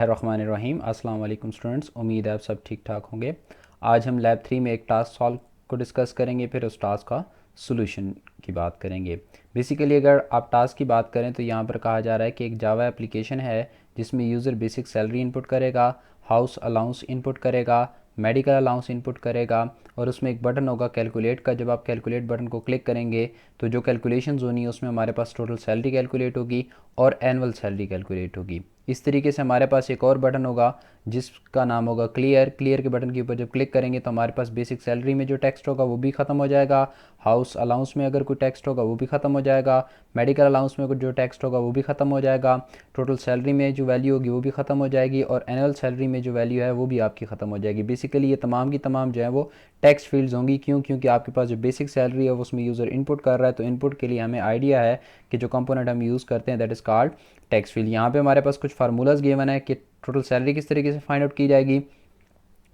रहमानिर्रहीम। अस्सलाम वालेकुम स्टूडेंट्स, उम्मीद है आप सब ठीक ठाक होंगे। आज हम लैब 3 में एक टास्क सॉल्व को डिस्कस करेंगे, फिर उस टास्क का सॉल्यूशन की बात करेंगे। बेसिकली अगर आप टास्क की बात करें तो यहाँ पर कहा जा रहा है कि एक जावा एप्लीकेशन है जिसमें यूज़र बेसिक सैलरी इनपुट करेगा, हाउस अलाउंस इनपुट करेगा, मेडिकल अलाउंस इनपुट करेगा और उसमें एक बटन होगा कैलकुलेट का। जब आप कैलकुलेट बटन को क्लिक करेंगे तो जो कैलकुलेशंस होनी है उसमें हमारे पास टोटल सैलरी कैलकुलेट होगी और एनुअल सैलरी कैलकुलेट होगी। इस तरीके से हमारे पास एक और बटन होगा जिसका नाम होगा क्लियर। क्लियर के बटन के ऊपर जब क्लिक करेंगे तो हमारे पास बेसिक सैलरी में जो टेक्स्ट होगा वो भी ख़त्म हो जाएगा, हाउस अलाउंस में अगर कोई टेक्स्ट होगा वो भी ख़त्म हो जाएगा, मेडिकल अलाउंस में जो टेक्स्ट होगा वो भी ख़त्म हो जाएगा, टोटल सैलरी में जो वैल्यू होगी वो भी ख़त्म हो जाएगी और एनुअल सैलरी में जो वैल्यू है वो भी आपकी ख़त्म हो जाएगी। बेसिकली ये तमाम की तमाम जो है वो टेक्स्ट फील्ड्स होंगी। क्यों? क्योंकि आपके पास जो बेसिक सैलरी है उसमें यूज़र इनपुट कर रहा है, तो इनपुट के लिए हमें आइडिया है कि जो कंपोनेंट हम यूज़ करते हैं that is called text field. यहाँ पे हमारे पास कुछ फार्मूलाज गिवन है कि टोटल सैलरी किस तरीके से फाइंड आउट की जाएगी।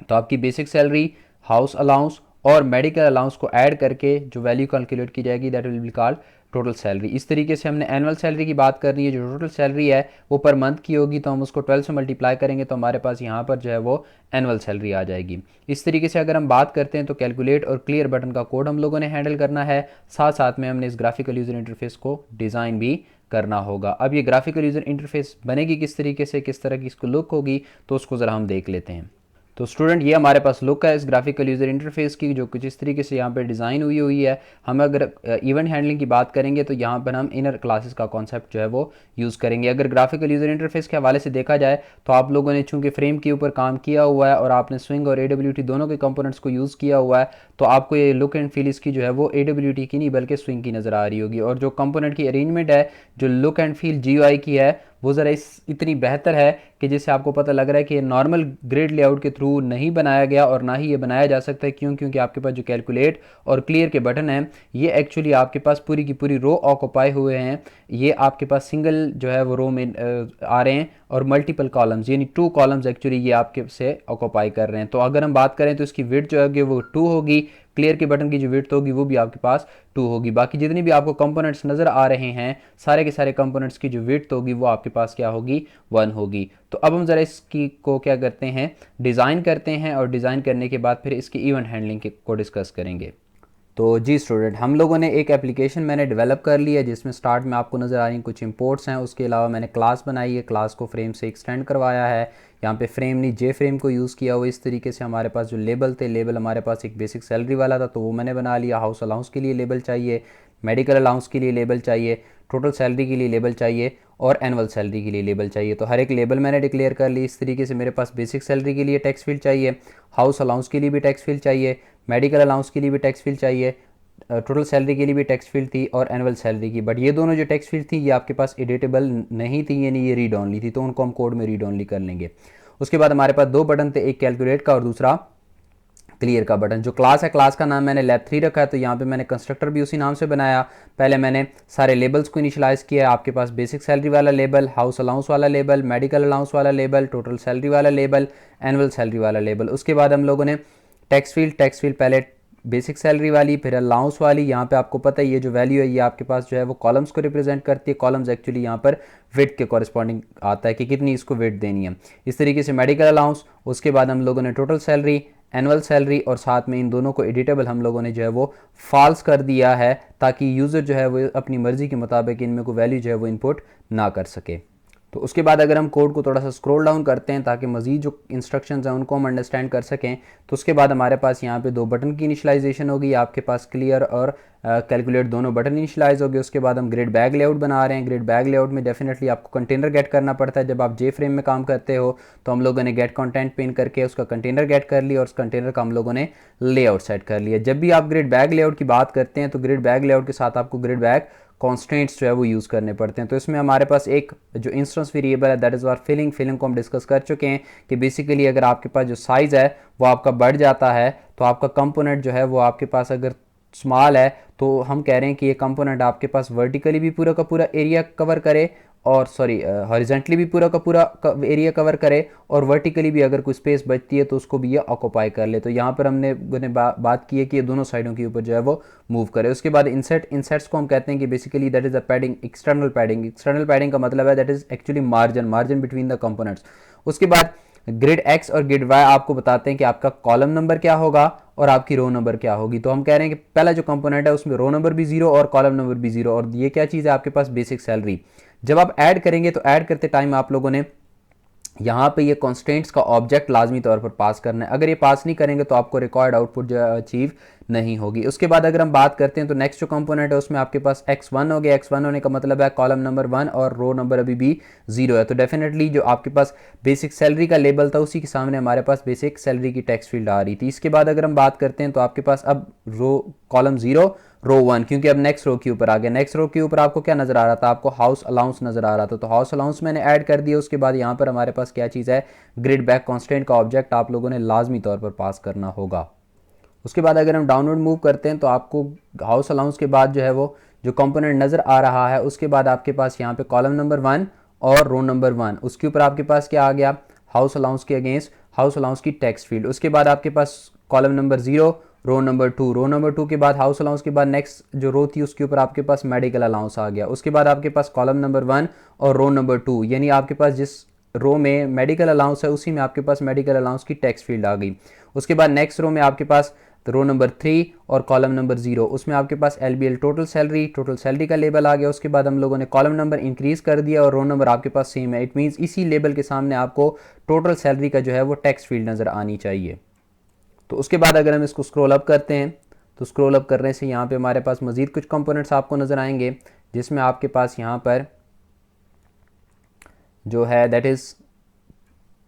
तो आपकी बेसिक सैलरी, हाउस अलाउंस और मेडिकल अलाउंस को ऐड करके जो वैल्यू कैलकुलेट की जाएगी that will be called total salary. इस तरीके से हमने एनुअल सैलरी की बात करनी है। जो टोटल सैलरी है वो पर मंथ की होगी, तो हम उसको 12 से मल्टीप्लाई करेंगे तो हमारे पास यहाँ पर जो है वो एनुअल सैलरी आ जाएगी। इस तरीके से अगर हम बात करते हैं तो कैलकुलेट और क्लियर बटन का कोड हम लोगों ने हैंडल करना है, साथ साथ में हमने इस ग्राफिकल यूज़र इंटरफेस को डिज़ाइन भी करना होगा। अब ये ग्राफिकल यूज़र इंटरफेस बनेगी किस तरीके से, किस तरह की इसको लुक होगी, तो उसको ज़रा हम देख लेते हैं। तो स्टूडेंट ये हमारे पास लुक है इस ग्राफिकल यूज़र इंटरफेस की, जो कुछ इस तरीके से यहाँ पर डिज़ाइन हुई हुई है। हम अगर इवेंट हैंडलिंग की बात करेंगे तो यहाँ पर हम इनर क्लासेस का कॉन्सेप्ट जो है वो यूज़ करेंगे। अगर ग्राफिकल यूज़र इंटरफेस के हवाले से देखा जाए तो आप लोगों ने चूंकि फ्रेम के ऊपर काम किया हुआ है और आपने स्विंग और AWT दोनों के कंपोनेंट्स को यूज़ किया हुआ है, तो आपको ये लुक एंड फील इसकी जो है वो AWT की नहीं बल्कि स्विंग की नज़र आ रही होगी। और जो कंपोनेंट की अरेंजमेंट है, जो लुक एंड फील GUI की है, वो ज़रा इतनी बेहतर है कि जिससे आपको पता लग रहा है कि ये नॉर्मल ग्रिड लेआउट के थ्रू नहीं बनाया गया और ना ही ये बनाया जा सकता है। क्यों? क्योंकि आपके पास जो कैलकुलेट और क्लियर के बटन हैं ये एक्चुअली आपके पास पूरी की पूरी रो ऑक्यूपाई हुए हैं। ये आपके पास सिंगल जो है वो रो में आ रहे हैं और मल्टीपल कॉलम्स यानी 2 कॉलम्स एक्चुअली ये आपके से ऑक्यूपाई कर रहे हैं। तो अगर हम बात करें तो इसकी विड्थ जो है वो 2 होगी, क्लियर के बटन की जो विड्थ होगी वो भी आपके पास 2 होगी। बाकी जितनी भी आपको कंपोनेंट्स नज़र आ रहे हैं सारे के सारे कंपोनेंट्स की जो विड्थ होगी वो आपके पास क्या होगी, 1 होगी। तो अब हम ज़रा इसकी को क्या करते हैं, डिज़ाइन करते हैं और डिज़ाइन करने के बाद फिर इसकी इवेंट हैंडलिंग को डिस्कस करेंगे। तो जी स्टूडेंट, हम लोगों ने एक एप्लीकेशन मैंने डेवलप कर ली है जिसमें स्टार्ट में आपको नज़र आ रही कुछ इंपोर्ट्स हैं। उसके अलावा मैंने क्लास बनाई है, क्लास को फ्रेम से एक्सटेंड करवाया है। यहाँ पे फ्रेम नहीं जे फ्रेम को यूज़ किया हुआ। इस तरीके से हमारे पास जो लेबल थे, लेबल हमारे पास एक बेसिक सैलरी वाला था तो वो मैंने बना लिया। हाउस अलाउंस के लिए लेबल चाहिए, मेडिकल अलाउंस के लिए लेबल चाहिए, टोटल सैलरी के लिए लेबल चाहिए और एनुअल सैलरी के लिए लेबल चाहिए। तो हर एक लेबल मैंने डिक्लेयर कर ली। इस तरीके से मेरे पास बेसिक सैलरी के लिए टेक्स्ट फील्ड चाहिए, हाउस अलाउंस के लिए भी टेक्स्ट फील्ड चाहिए, मेडिकल अलाउंस के लिए भी टेक्स्ट फील्ड चाहिए, टोटल सैलरी के लिए भी टेक्स्ट फील्ड थी और एनुअल सैलरी की। बट ये दोनों जो टेक्स्ट फील्ड थी ये आपके पास एडिटेबल नहीं थी, यानी ये रीड ऑनली थी, तो उनको हम कोड में रीड ऑनली कर लेंगे। उसके बाद हमारे पास 2 बटन थे, एक कैलकुलेट का और दूसरा क्लियर का बटन। जो क्लास है, क्लास का नाम मैंने लैब 3 रखा है, तो यहाँ पे मैंने कंस्ट्रक्टर भी उसी नाम से बनाया। पहले मैंने सारे लेबल्स को इनिशियलाइज किया। आपके पास बेसिक सैलरी वाला लेबल, हाउस अलाउंस वाला लेबल, मेडिकल अलाउंस वाला लेबल, टोटल सैलरी वाला लेबल, एनुअल सैलरी वाला लेबल। उसके बाद हम लोगों ने टेक्स्ट फील्ड पहले बेसिक सैलरी वाली, फिर अलाउंस वाली। यहाँ पे आपको पता है ये जो वैल्यू है ये आपके पास जो है वो कॉलम्स को रिप्रेजेंट करती है। कॉलम्स एक्चुअली यहाँ पर वेट के कॉरेस्पॉन्डिंग आता है कि कितनी इसको वेट देनी है। इस तरीके से मेडिकल अलाउंस, उसके बाद हम लोगों ने टोटल सैलरी, एनुअल सैलरी और साथ में इन दोनों को एडिटेबल हम लोगों ने जो है वो फॉल्स कर दिया है ताकि यूज़र जो है वो अपनी मर्जी के मुताबिक इनमें कोई वैल्यू जो है वो इनपुट ना कर सके। तो उसके बाद अगर हम कोड को थोड़ा सा स्क्रॉल डाउन करते हैं ताकि मज़ीद जो इंस्ट्रक्शंस हैं उनको हम अंडरस्टैंड कर सकें, तो उसके बाद हमारे पास यहाँ पे 2 बटन की इनिशियलाइजेशन होगी। आपके पास क्लियर और कैलकुलेट दोनों बटन इनिशियलाइज हो गए। उसके बाद हम ग्रिड बैग लेआउट बना रहे हैं। ग्रिड बैग लेआउट में डेफिनेटली आपको कंटेनर गेट करना पड़ता है। जब आप जे फ्रेम में काम करते हो तो हम लोगों ने गेट कंटेंट पिन करके उसका कंटेनर गेट कर लिया और उस कंटेनर का हम लोगों ने लेआउट सेट कर लिया। जब भी आप ग्रिड बैग लेआउट की बात करते हैं तो ग्रिड बैग लेआउट के साथ आपको ग्रिड बैग कॉन्स्टेंट्स जो है वो यूज़ करने पड़ते हैं। तो इसमें हमारे पास एक जो इंस्टेंस वेरिएबल है that is our filling. Filling को हम डिस्कस कर चुके हैं कि बेसिकली अगर आपके पास जो साइज़ है वो आपका बढ़ जाता है तो आपका कंपोनेंट जो है वो आपके पास अगर स्मॉल है तो हम कह रहे हैं कि ये कंपोनेंट आपके पास वर्टिकली भी पूरा का पूरा एरिया कवर करे और हॉरिजेंटली भी पूरा का पूरा एरिया कवर करे और वर्टिकली भी अगर कोई स्पेस बचती है तो उसको भी ये ऑक्यूपाई कर ले। तो यहाँ पर हमने बात की है कि ये दोनों साइडों के ऊपर जो है वो मूव करे। उसके बाद इंसेट्स को हम कहते हैं कि basically that is a padding, external padding. External padding का मतलब है that is actually margin between the components. उसके बाद ग्रिड एक्स और ग्रिड वाई आपको बताते हैं कि आपका कॉलम नंबर क्या होगा और आपकी रो नंबर क्या होगी। तो हम कह रहे हैं कि पहला जो कंपोनेंट है उसमें रो नंबर भी जीरो और कॉलम नंबर भी जीरो, और ये क्या चीज़ है आपके पास बेसिक सैलरी। जब आप ऐड करेंगे तो ऐड करते टाइम आप लोगों ने यहाँ पे ये कॉन्स्टेंट्स का ऑब्जेक्ट लाजमी तौर पर पास करना है। अगर ये पास नहीं करेंगे तो आपको रिक्वायर्ड आउटपुट जो है अचीव नहीं होगी। उसके बाद अगर हम बात करते हैं तो नेक्स्ट जो कंपोनेंट है उसमें आपके पास x1 हो गया। x1 होने का मतलब है कॉलम नंबर 1 और रो नंबर अभी भी 0 है, तो डेफिनेटली जो आपके पास बेसिक सैलरी का लेबल था उसी के सामने हमारे पास बेसिक सैलरी की टेक्स्ट फील्ड आ रही थी। इसके बाद अगर हम बात करते हैं तो आपके पास अब रो कॉलम 0 रो 1, क्योंकि अब नेक्स्ट रो के ऊपर आ गया। नेक्स्ट रो के ऊपर आपको क्या नजर आ रहा था, आपको हाउस अलाउंस नजर आ रहा था, तो हाउस अलाउंस मैंने ऐड कर दिया। उसके बाद यहाँ पर हमारे पास क्या चीज़ है, ग्रिड बैक कांस्टेंट का ऑब्जेक्ट आप लोगों ने लाजमी तौर पर पास करना होगा। उसके बाद अगर हम डाउनवर्ड मूव करते हैं तो आपको हाउस अलाउंस के बाद जो है वो जो कंपोनेंट नज़र आ रहा है, उसके बाद आपके पास यहाँ पे कॉलम नंबर 1 और रो नंबर 1, उसके ऊपर आपके पास क्या आ गया, हाउस अलाउंस के अगेंस्ट हाउस अलाउंस की टेक्स्ट फील्ड। उसके बाद आपके पास column number 0 row number 2, row number 2 के बाद हाउस अलाउंस के बाद नेक्स्ट जो रो थी उसके ऊपर आपके पास मेडिकल अलाउंस आ गया। उसके बाद आपके पास कॉलम नंबर 1 और रो नंबर 2, यानी आपके पास जिस रो में मेडिकल अलाउंस है उसी में आपके पास मेडिकल अलाउंस की टेक्स्ट फील्ड आ गई। उसके बाद नेक्स्ट रो में आपके पास रो नंबर 3 और कॉलम नंबर 0, उसमें आपके पास LBL टोटल सैलरी का लेबल आ गया। उसके बाद हम लोगों ने कॉलम नंबर इंक्रीज कर दिया और रो नंबर आपके पास सेम है। इट मीन्स इसी लेबल के सामने आपको टोटल सैलरी का जो है वो टेक्स्ट फील्ड नज़र आनी चाहिए। तो उसके बाद अगर हम इसको स्क्रॉल अप करते हैं तो स्क्रॉल अप करने से यहाँ पे हमारे पास मजीद कुछ कंपोनेंट्स आपको नज़र आएंगे, जिसमें आपके पास यहाँ पर जो है that is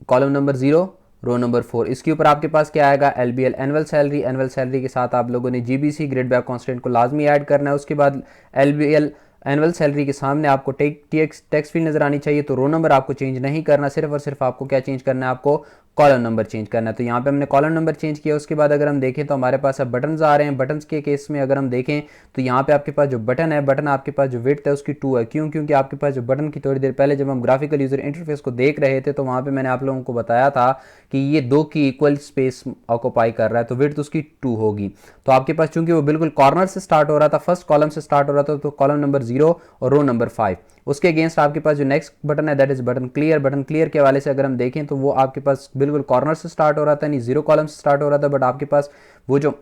column number 0 row number 4, इसके ऊपर आपके पास क्या आएगा, LBL एनुअल सैलरी के साथ आप लोगों ने GBC ग्रिड बैक कांस्टेंट को लाजमी ऐड करना है। उसके बाद LBL एनुअल सैलरी के सामने आपको टेक्स्ट फील्ड नजर आनी चाहिए, तो रो नंबर आपको चेंज नहीं करना, सिर्फ और सिर्फ आपको क्या चेंज करना है, आपको कॉलम नंबर चेंज करना है। तो यहाँ पे हमने कॉलम नंबर चेंज किया। उसके बाद अगर हम देखें तो हमारे पास अब बटन्स आ रहे हैं। बटन्स के केस में अगर हम देखें तो यहाँ पे आपके पास जो बटन है, बटन आपके पास जो विड्थ है उसकी 2 है। क्यों? क्योंकि आपके पास जो बटन की थोड़ी देर पहले जब हम ग्राफिकल यूजर इंटरफेस को देख रहे थे तो वहाँ पे मैंने आप लोगों को बताया था कि ये 2 की इक्वल स्पेस ऑक्यूपाई कर रहा है, तो विड्थ उसकी 2 होगी। तो आपके पास चूंकि वो बिल्कुल कॉर्नर से स्टार्ट हो रहा था, फर्स्ट कॉलम से स्टार्ट हो रहा था, तो कॉलम नंबर 0 और रो नंबर 5, उसके अगेंस्ट आपके पास जो नेक्स्ट बटन है दैट इज बटन क्लियर के हवाले से अगर हम देखें तो वो आपके पास बिल्कुल कॉर्नर से स्टार्ट हो रहा था, यानी 0 कॉलम से स्टार्ट हो रहा था, बट आपके पास वो जो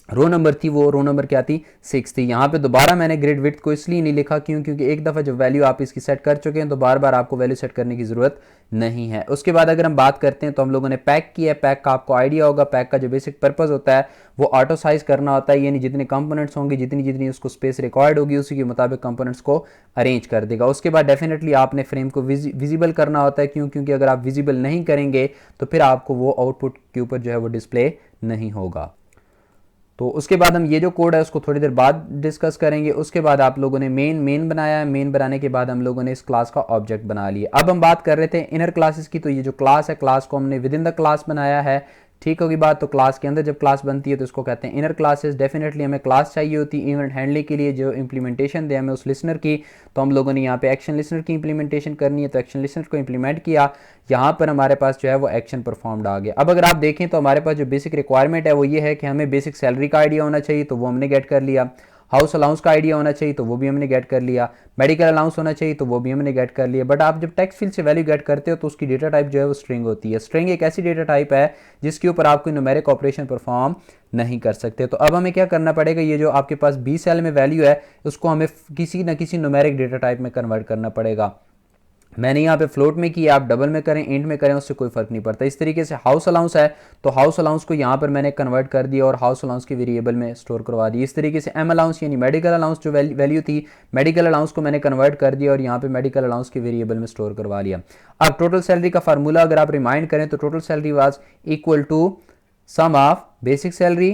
रो नंबर थी वो रो नंबर क्या थी, 6 थी। यहाँ पे दोबारा मैंने ग्रिड विड्थ को इसलिए नहीं लिखा क्योंकि एक दफ़ा जो वैल्यू आप इसकी सेट कर चुके हैं तो बार बार आपको वैल्यू सेट करने की ज़रूरत नहीं है। उसके बाद अगर हम बात करते हैं तो हम लोगों ने पैक किया है। पैक का आपको आइडिया होगा, पैक का जो बेसिक पर्पज़ होता है वो ऑटो साइज करना होता है, यानी जितने कंपोनेंट्स होंगे, जितनी उसको स्पेस रिक्वायर्ड होगी उसी के मुताबिक कंपोनेंट्स को अरेंज कर देगा। उसके बाद डेफिनेटली आपने फ्रेम को विजिबल करना होता है, क्योंकि अगर आप विजिबल नहीं करेंगे तो फिर आपको वो आउटपुट के ऊपर जो है वो डिस्प्ले नहीं होगा। तो उसके बाद हम ये जो कोड है उसको थोड़ी देर बाद डिस्कस करेंगे। उसके बाद आप लोगों ने मेन बनाया है। मेन बनाने के बाद हम लोगों ने इस क्लास का ऑब्जेक्ट बना लिया। अब हम बात कर रहे थे इनर क्लासेस की, तो ये जो क्लास है, क्लास को हमने विद इन द क्लास बनाया है। ठीक होगी बात। तो क्लास के अंदर जब क्लास बनती है तो इसको कहते हैं इनर क्लासेस। डेफिनेटली हमें क्लास चाहिए होती है इवेंट हैंडलिंग के लिए, जो इंप्लीमेंटेशन दे हमें उस लिसनर की, तो हम लोगों ने यहाँ पे एक्शन लिसनर की इंप्लीमेंटेशन करनी है, तो एक्शन लिसनर को इंप्लीमेंट किया। यहाँ पर हमारे पास जो है वो एक्शन परफॉर्म्ड आ गया। अब अगर आप देखें तो हमारे पास जो बेसिक रिक्वायरमेंट है वो ये है कि हमें बेसिक सैलरी का आइडिया होना चाहिए, तो वो हमने गेट कर लिया। हाउस अलाउंस का आइडिया होना चाहिए तो वो भी हमने गेट कर लिया। मेडिकल अलाउंस होना चाहिए तो वो भी हमने गेट कर लिया। बट आप जब टेक्स्ट फील्ड से वैल्यू गेट करते हो तो उसकी डेटा टाइप जो है वो स्ट्रिंग होती है। स्ट्रिंग एक ऐसी डेटा टाइप है जिसके ऊपर आप कोई न्यूमेरिक ऑपरेशन परफॉर्म नहीं कर सकते। तो अब हमें क्या करना पड़ेगा, ये जो आपके पास बी सेल में वैल्यू है उसको हमें किसी न किसी न्यूमेरिक डेटा टाइप में कन्वर्ट करना पड़ेगा। मैंने यहाँ पे फ्लोट में किया, आप डबल में करें, इंट में करें, उससे कोई फर्क नहीं पड़ता। इस तरीके से हाउस अलाउंस है तो हाउस अलाउंस को यहाँ पर मैंने कन्वर्ट कर दिया और हाउस अलाउंस के वेरिएबल में स्टोर करवा दिया। इस तरीके से एम अलाउंस यानी मेडिकल अलाउंस जो वैल्यू थी, मेडिकल अलाउंस को मैंने कन्वर्ट कर दिया और यहाँ पे मेडिकल अलाउंस के वेरिएबल में स्टोर करवा लिया। अब टोटल सैलरी का फार्मूला अगर आप रिमाइंड करें तो total salary was equal to sum of basic salary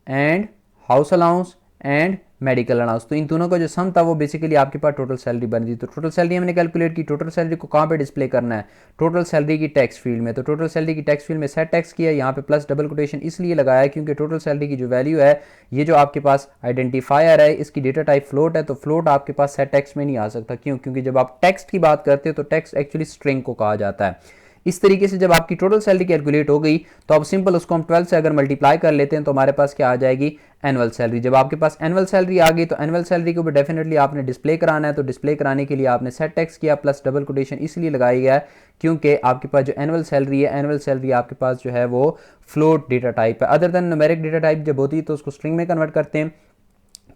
and house allowance and medical allowance. तो इन दोनों का जो सम था वो बेसिकली आपके पास टोटल सैलरी बन गई। तो टोटल सैलरी हमने कैलकुलेट की। टोटल सैलरी को कहाँ पे डिस्प्ले करना है, टोटल सैलरी की टेक्स्ट फील्ड में। तो टोटल सैलरी की टेक्स्ट फील्ड में सेट टेक्स्ट किया, यहाँ पे प्लस डबल कोटेशन इसलिए लगाया है क्योंकि टोटल सैलरी की जो वैल्यू है, ये जो आपके पास आइडेंटिफायर है, इसकी डेटा टाइप फ्लोट है, तो फ्लोट आपके पास सेट टेक्स्ट में नहीं आ सकता। क्यों? क्योंकि जब आप टेक्स्ट की बात करते हो तो टेक्स्ट एक्चुअली स्ट्रिंग को कहा जाता है। इस तरीके से जब आपकी टोटल सैलरी कैलकुलेट हो गई तो अब सिंपल उसको हम 12 से अगर मल्टीप्लाई कर लेते हैं तो हमारे पास क्या आ जाएगी, एनुअल सैलरी। जब आपके पास एनुअल सैलरी आ गई तो एनुअल सैलरी को भी डेफिनेटली आपने डिस्प्ले कराना है, तो डिस्प्ले कराने के लिए आपने सेट टैक्स किया प्लस डबल कोटेशन इसलिए लगाई गया है क्योंकि आपके पास जो एनुअल सैलरी है, एनुअल सैलरी आपके पास जो है वो फ्लोट डेटा टाइप है। Other than numeric data type जब होती है तो उसको स्ट्रिंग में कन्वर्ट करते हैं।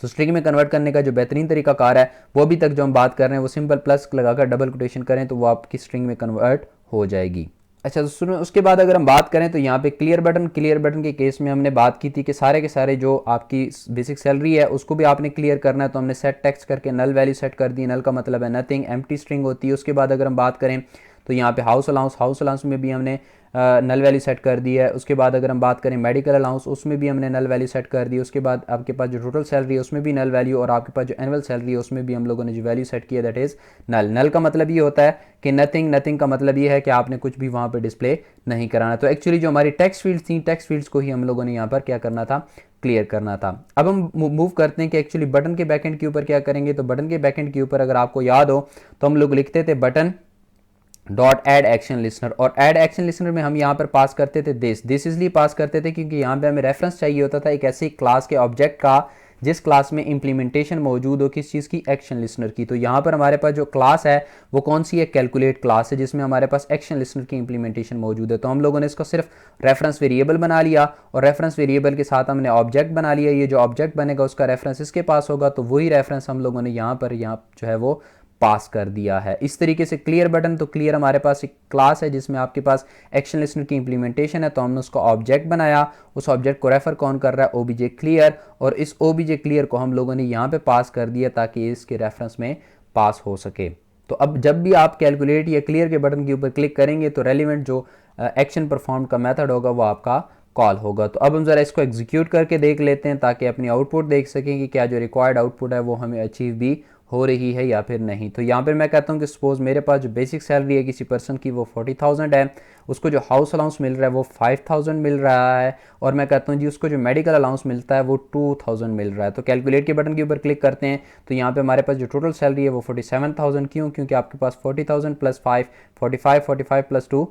तो स्ट्रिंग में कन्वर्ट करने का जो बेहतरीन तरीका कार है वो अभी तक जो हम बात कर रहे हैं वो सिंपल प्लस लगाकर डबल कोटेशन करें तो वो आपकी स्ट्रिंग में कन्वर्ट हो जाएगी। अच्छा, तो सुनो, उसके बाद अगर हम बात करें तो यहाँ पे क्लियर बटन के केस में हमने बात की थी कि सारे के सारे जो आपकी बेसिक सैलरी है उसको भी आपने क्लियर करना है, तो हमने सेट टेक्स्ट करके नल वैल्यू सेट कर दी। नल का मतलब है नथिंग, एम्प्टी स्ट्रिंग होती है। उसके बाद अगर हम बात करें तो यहाँ पे हाउस अलाउंस में भी हमने नल वैल्यू सेट कर दी है। उसके बाद अगर हम बात करें मेडिकल अलाउंस, उसमें भी हमने नल वैल्यू सेट कर दी। उसके बाद आपके पास जो टोटल सैलरी है उसमें भी नल वैल्यू, और आपके पास जो एनुअल सैलरी है उसमें भी हम लोगों ने जो वैल्यू सेट किया दैट इज नल। नल का मतलब ये होता है कि नथिंग, नथिंग का मतलब ये है कि आपने कुछ भी वहाँ पर डिस्प्ले नहीं कराना। तो एक्चुअली जो हमारी टेक्स्ट फील्ड थी, टेक्स्ट फील्ड्स को ही हम लोगों ने यहाँ पर क्या करना था, क्लियर करना था। अब हम मूव करते हैं कि एक्चुअली बटन के बैकएंड के ऊपर क्या करेंगे। तो बटन के बैकएंड के ऊपर अगर आपको याद हो तो हम लोग लिखते थे button dot add action listener, और एड एक्शन लिसनर में हम यहाँ पर पास करते थे दिस इसलिए पास करते थे क्योंकि यहाँ पे हमें रेफरेंस चाहिए होता था एक ऐसी क्लास के ऑब्जेक्ट का जिस क्लास में इंप्लीमेंटेशन मौजूद हो किस चीज़ की, एक्शन लिसनर की। तो यहाँ पर हमारे पास जो क्लास है वो कौन सी है, कैलकुलेट क्लास है, जिसमें हमारे पास एक्शन लिसनर की इंप्लीमेंटेशन मौजूद है। तो हम लोगों ने इसको सिर्फ रेफरेंस वेरिएबल बना लिया और रेफरेंस वेरिएबल के साथ हमने ऑब्जेक्ट बना लिया। ये जो ऑब्जेक्ट बनेगा उसका रेफरेंस इसके पास होगा, तो वही रेफरेंस हम लोगों ने यहाँ जो है वो पास कर दिया है। इस तरीके से क्लियर बटन, तो क्लियर हमारे पास एक क्लास है जिसमें आपके पास एक्शन लिसनर की इंप्लीमेंटेशन है, तो हमने उसको ऑब्जेक्ट बनाया। उस ऑब्जेक्ट को रेफर कौन कर रहा है, ओबीजे क्लियर, और इस ओबीजे क्लियर को हम लोगों ने यहाँ पे पास कर दिया ताकि इसके रेफरेंस में पास हो सके। तो अब जब भी आप कैलकुलेट या क्लियर के बटन के ऊपर क्लिक करेंगे तो रेलिवेंट जो एक्शन परफॉर्म का मेथड होगा वो आपका कॉल होगा। तो अब हम ज़रा इसको एग्जीक्यूट करके देख लेते हैं ताकि अपनी आउटपुट देख सकें कि क्या जो रिक्वायर्ड आउटपुट है वो हमें अचीव भी हो रही है या फिर नहीं। तो यहाँ पर मैं कहता हूँ कि सपोज मेरे पास जो बेसिक सैलरी है किसी पर्सन की वो 40,000 है, उसको जो हाउस अलाउंस मिल रहा है वो 5,000 मिल रहा है, और मैं कहता हूँ जी उसको जो मेडिकल अलाउंस मिलता है वो 2,000 मिल रहा है। तो कैलकुलेट के बटन के ऊपर क्लिक करते हैं तो यहाँ पे हमारे पास जो टोटल सैलरी है वो 47,000, क्यों, क्योंकि आपके पास 40,000 प्लस 5 45, 45 प्लस 2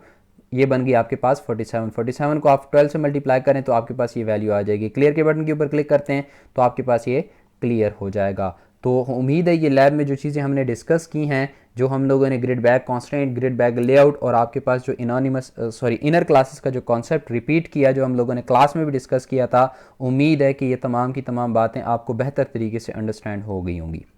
ये बन गई आपके पास 47। 47 को आप 12 से मल्टीप्लाई करें तो आपके पास ये वैल्यू आ जाएगी। क्लियर के बटन के ऊपर क्लिक करते हैं तो आपके पास ये क्लियर हो जाएगा। तो उम्मीद है ये लैब में जो चीज़ें हमने डिस्कस की हैं, जो हम लोगों ने grid bag constant, grid bag layout और आपके पास जो इनर क्लासेस का जो कॉन्सेप्ट रिपीट किया जो हम लोगों ने क्लास में भी डिस्कस किया था, उम्मीद है कि ये तमाम की तमाम बातें आपको बेहतर तरीके से अंडरस्टैंड हो गई होंगी।